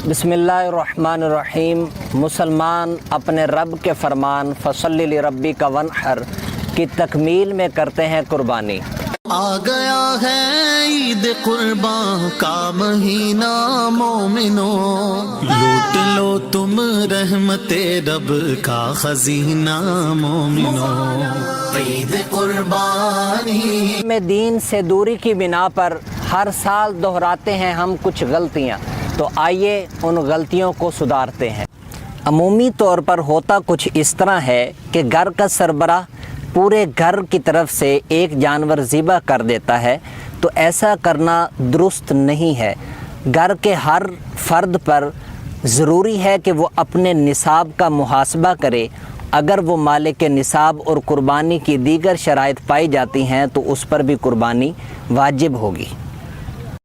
बिस्मिल्लाहिर्रहमानिर्रहीम। मुसलमान अपने रब के फरमान फसल्लि लिरब्बिका वन्हर की तकमील में करते हैं कुर्बानी। आ गया है ईद कुर्बान का महीना मोमिनो, लूट लो तुम रहमते रब का खजीना मोमिनो। ईद कुर्बानी में दीन से दूरी की बिना पर हर साल दोहराते हैं हम कुछ गलतियाँ, तो आइए उन गलतियों को सुधारते हैं। अमूमी तौर पर होता कुछ इस तरह है कि घर का सरबराह पूरे घर की तरफ से एक जानवर ज़िबा कर देता है, तो ऐसा करना दुरुस्त नहीं है। घर के हर फर्द पर ज़रूरी है कि वो अपने निसाब का मुहासबा करे। अगर वो मालिक निसाब और कुर्बानी की दीगर शराइत पाई जाती हैं तो उस पर भी कुर्बानी वाजिब होगी।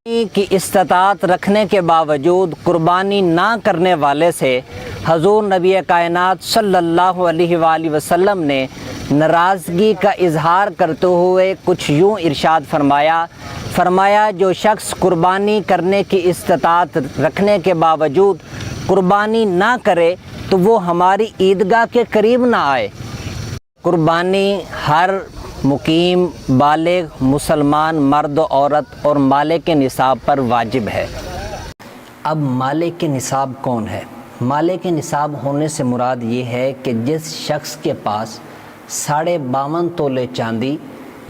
की इस्तात रखने के बावजूद कुर्बानी ना करने वाले से हजूर नबी कायनात सल्लल्लाहु अलैहि वसल्लम ने नाराज़गी का इजहार करते हुए कुछ यूँ इरशाद फरमाया जो शख्स कुर्बानी करने की इस्तात रखने के बावजूद कुर्बानी ना करे तो वो हमारी ईदगाह के करीब ना आए। कुर्बानी हर मुकीम बालिग मुसलमान मर्द औरत और मालिक निसाब पर वाजिब है। अब मालिक निसाब कौन है? मालिक निसाब होने से मुराद ये है कि जिस शख्स के पास 52.5 तोले चांदी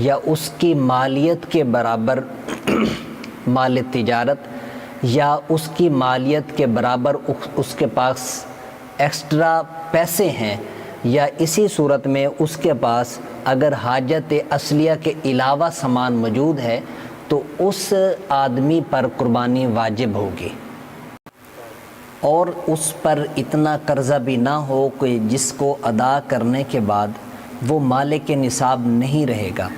या उसकी मालियत के बराबर माल तिजारत या उसकी मालियत के बराबर उसके पास एक्स्ट्रा पैसे हैं, या इसी सूरत में उसके पास अगर हाजत असलिया के अलावा सामान मौजूद है तो उस आदमी पर कुर्बानी वाजिब होगी। और उस पर इतना कर्ज़ा भी ना हो कि जिसको अदा करने के बाद वो मालिक निसाब नहीं रहेगा।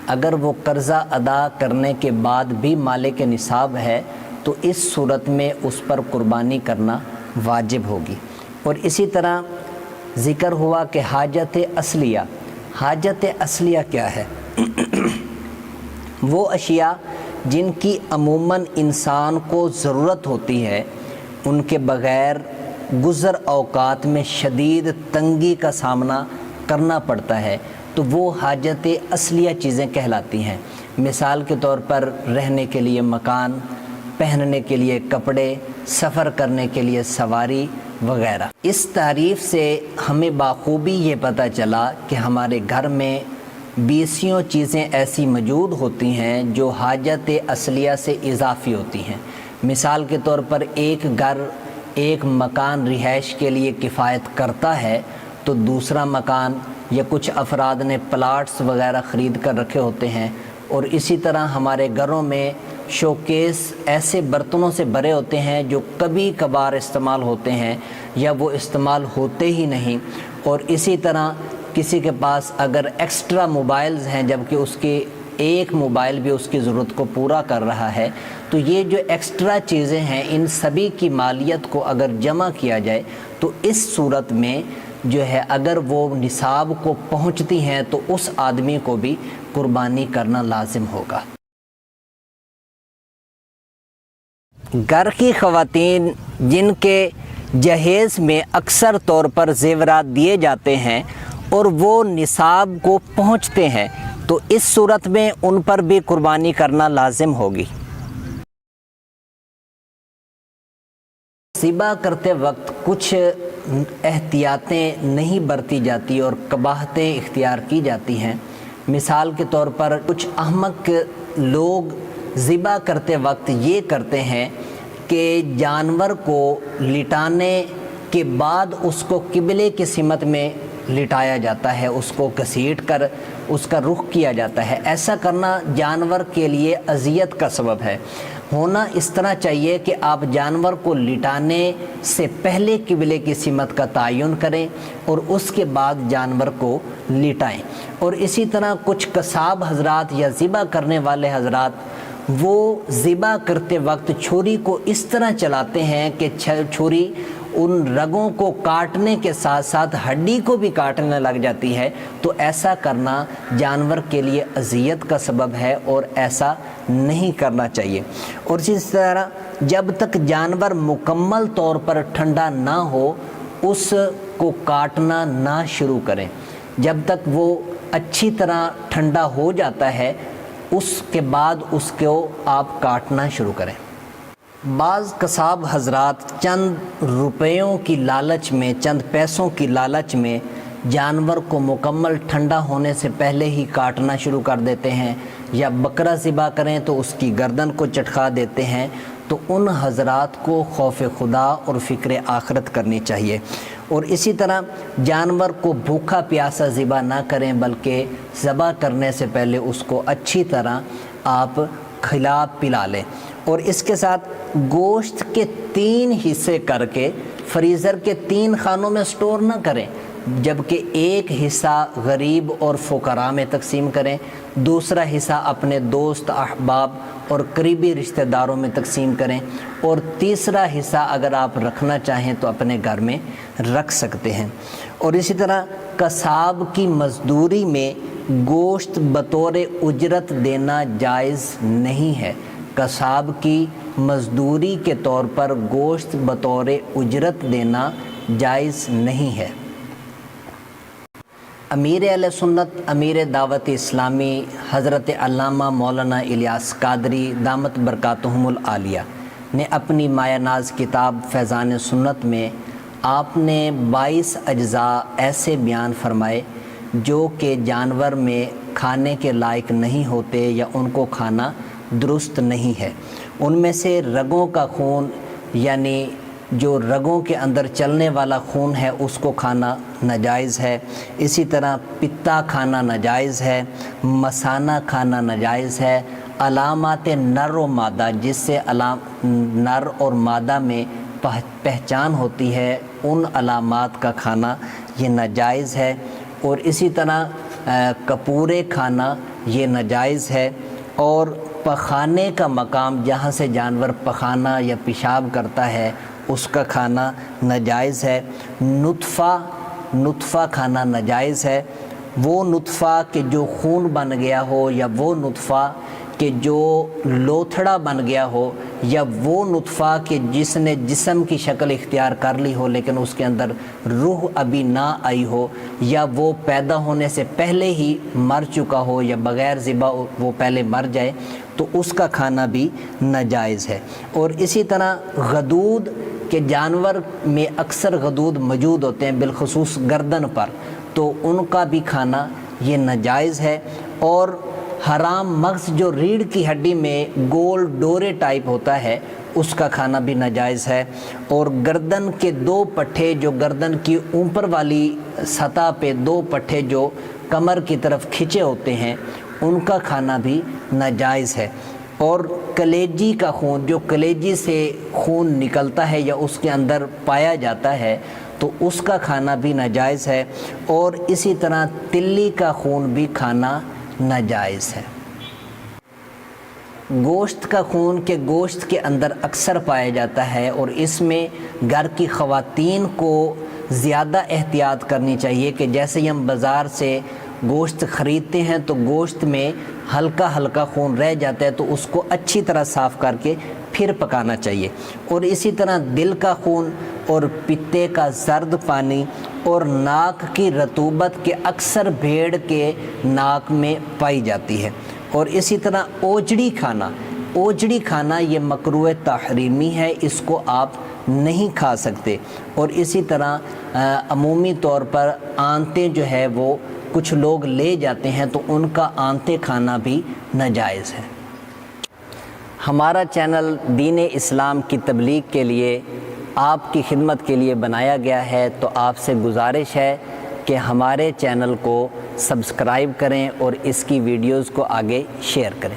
अगर वो कर्ज़ा अदा करने के बाद भी मालिक निसाब है तो इस सूरत में उस पर कुर्बानी करना वाजिब होगी। और इसी तरह ज़िक्र हुआ कि हाजत असलिया क्या है? वो अशिया जिनकी अमूमन इंसान को ज़रूरत होती है, उनके बग़ैर गुज़र औक़ात में शदीद तंगी का सामना करना पड़ता है, तो वो हाजत असलिया चीज़ें कहलाती हैं। मिसाल के तौर पर रहने के लिए मकान, पहनने के लिए कपड़े, सफ़र करने के लिए सवारी वगैरह। इस तारीफ़ से हमें बाखूबी ये पता चला कि हमारे घर में 20 चीज़ें ऐसी मौजूद होती हैं जो हाजत असलिया से इजाफ़ी होती हैं। मिसाल के तौर पर एक घर एक मकान रिहाइश के लिए किफ़ायत करता है, तो दूसरा मकान या कुछ अफराद ने प्लाट्स वगैरह ख़रीद कर रखे होते हैं। और इसी तरह हमारे घरों में शोकेस ऐसे बर्तनों से भरे होते हैं जो कभी कभार इस्तेमाल होते हैं या वो इस्तेमाल होते ही नहीं। और इसी तरह किसी के पास अगर एक्स्ट्रा मोबाइल्स हैं जबकि उसके एक मोबाइल भी उसकी ज़रूरत को पूरा कर रहा है, तो ये जो एक्स्ट्रा चीज़ें हैं इन सभी की मालियत को अगर जमा किया जाए तो इस सूरत में जो है अगर वो निसाब को पहुंचती हैं तो उस आदमी को भी कुर्बानी करना लाजिम होगा। घर की ख़वातीन जिनके जहेज़ में अक्सर तौर पर ज़ेवरात दिए जाते हैं और वो निसाब को पहुंचते हैं, तो इस सूरत में उन पर भी कुर्बानी करना लाजिम होगी। ज़िबा करते वक्त कुछ एहतियातें नहीं बरती जाती और कबाहतें इख्तियार की जाती हैं। मिसाल के तौर पर कुछ अहमक लोग ज़िबा करते वक्त ये करते हैं कि जानवर को लिटाने के बाद उसको किबले की सिमत में लिटाया जाता है, उसको घसीट कर उसका रुख किया जाता है। ऐसा करना जानवर के लिए अज़ियत का सबब है। होना इस तरह चाहिए कि आप जानवर को लिटाने से पहले किबले की सिमत का तयन करें और उसके बाद जानवर को लिटाएं। और इसी तरह कुछ कसाब हजरात या ज़िबा करने वाले हजरात वो ज़िबा करते वक्त छुरी को इस तरह चलाते हैं कि छुरी उन रगों को काटने के साथ साथ हड्डी को भी काटने लग जाती है, तो ऐसा करना जानवर के लिए अजियत का सबब है और ऐसा नहीं करना चाहिए। और इस तरह जब तक जानवर मुकम्मल तौर पर ठंडा ना हो उसको काटना ना शुरू करें। जब तक वो अच्छी तरह ठंडा हो जाता है उसके बाद उसको आप काटना शुरू करें। बाज़ कसाब हजरात चंद रुपयों की लालच में, चंद पैसों की लालच में जानवर को मुकम्मल ठंडा होने से पहले ही काटना शुरू कर देते हैं, या बकरा ज़िबा करें तो उसकी गर्दन को चटका देते हैं। तो उन हजरात को खौफ खुदा और फ़िक्र आखरत करनी चाहिए। और इसी तरह जानवर को भूखा प्यासा ज़िबा ना करें, बल्कि ज़बा करने से पहले उसको अच्छी तरह आप खिला पिला लें। और इसके साथ गोश्त के 3 हिस्से करके फ्रीज़र के 3 खानों में स्टोर ना करें, जबकि एक हिस्सा गरीब और फ़ुकरा में तकसीम करें, दूसरा हिस्सा अपने दोस्त अहबाब और करीबी रिश्तेदारों में तकसीम करें, और तीसरा हिस्सा अगर आप रखना चाहें तो अपने घर में रख सकते हैं। और इसी तरह कसाब की मज़दूरी में गोश्त बतौर उजरत देना जायज़ नहीं है। कसाब की मज़दूरी के तौर पर गोश्त बतौर उजरत देना जायज़ नहीं है। अमीर अहले सुन्नत, अमीर दावत इस्लामी हज़रत अल्लामा मौलाना इलियास कादरी दामत बरकातुहुमुल आलिया ने अपनी माया नाज किताब फैज़ान सुन्नत में आपने 22 अज्ज़ा ऐसे बयान फरमाए जो कि जानवर में खाने के लायक नहीं होते या उनको खाना दुरुस्त नहीं है। उनमें से रगों का खून, यानी जो रगों के अंदर चलने वाला खून है उसको खाना नाजायज़ है। इसी तरह पित्ता खाना नाजायज़ है, मसाना खाना नाजायज़ है। अलामात नर व मादा, जिससे नर और मादा में पहचान होती है, उन अलामात का खाना ये नाजायज़ है। और इसी तरह कपूरे खाना ये नाजायज़ है। और पखाने का मकाम जहाँ से जानवर पखाना या पेशाब करता है उसका खाना नाजायज़ है। नुत्फ़ा खाना नाजायज़ है। वो नुत्फ़ा के जो खून बन गया हो, या वो नुत्फ़ा के जो लोथड़ा बन गया हो, या वो नुत्फ़ा के जिसने जिस्म की शक्ल इख्तियार कर ली हो लेकिन उसके अंदर रूह अभी ना आई हो, या वो पैदा होने से पहले ही मर चुका हो, या बग़ैर ज़िबा वो पहले मर जाए, तो उसका खाना भी नाजायज़ है। और इसी तरह गदूद के जानवर में अक्सर गदूद मौजूद होते हैं, बिलखुसूस गर्दन पर, तो उनका भी खाना ये नाजायज़ है। और हराम मग़ज़ जो रीढ़ की हड्डी में गोल डोरे टाइप होता है उसका खाना भी नाजायज़ है। और गर्दन के 2 पट्टे, जो गर्दन की ऊपर वाली सतह पे 2 पट्टे जो कमर की तरफ खिंचे होते हैं, उनका खाना भी नाजायज़ है। और कलेजी का खून, जो कलेजी से खून निकलता है या उसके अंदर पाया जाता है, तो उसका खाना भी नाजायज़ है। और इसी तरह तिल्ली का खून भी खाना नाजायज़ है। गोश्त का खून के गोश्त के अंदर अक्सर पाया जाता है, और इसमें घर की ख़वातीन को ज़्यादा एहतियात करनी चाहिए कि जैसे ही हम बाज़ार से गोश्त ख़रीदते हैं तो गोश्त में हल्का हल्का खून रह जाता है, तो उसको अच्छी तरह साफ़ करके फिर पकाना चाहिए। और इसी तरह दिल का खून और पित्ते का जर्द पानी और नाक की रतूबत के अक्सर भेड़ के नाक में पाई जाती है। और इसी तरह ओजड़ी खाना ये मकरूह तहरीमी है, इसको आप नहीं खा सकते। और इसी तरह अमूमी तौर पर आंतें जो है वो कुछ लोग ले जाते हैं, तो उनका आंतें खाना भी नाजायज़ है। हमारा चैनल दीन इस्लाम की तबलीग के लिए, आपकी खिदमत के लिए बनाया गया है, तो आपसे गुजारिश है कि हमारे चैनल को सब्सक्राइब करें और इसकी वीडियोज़ को आगे शेयर करें।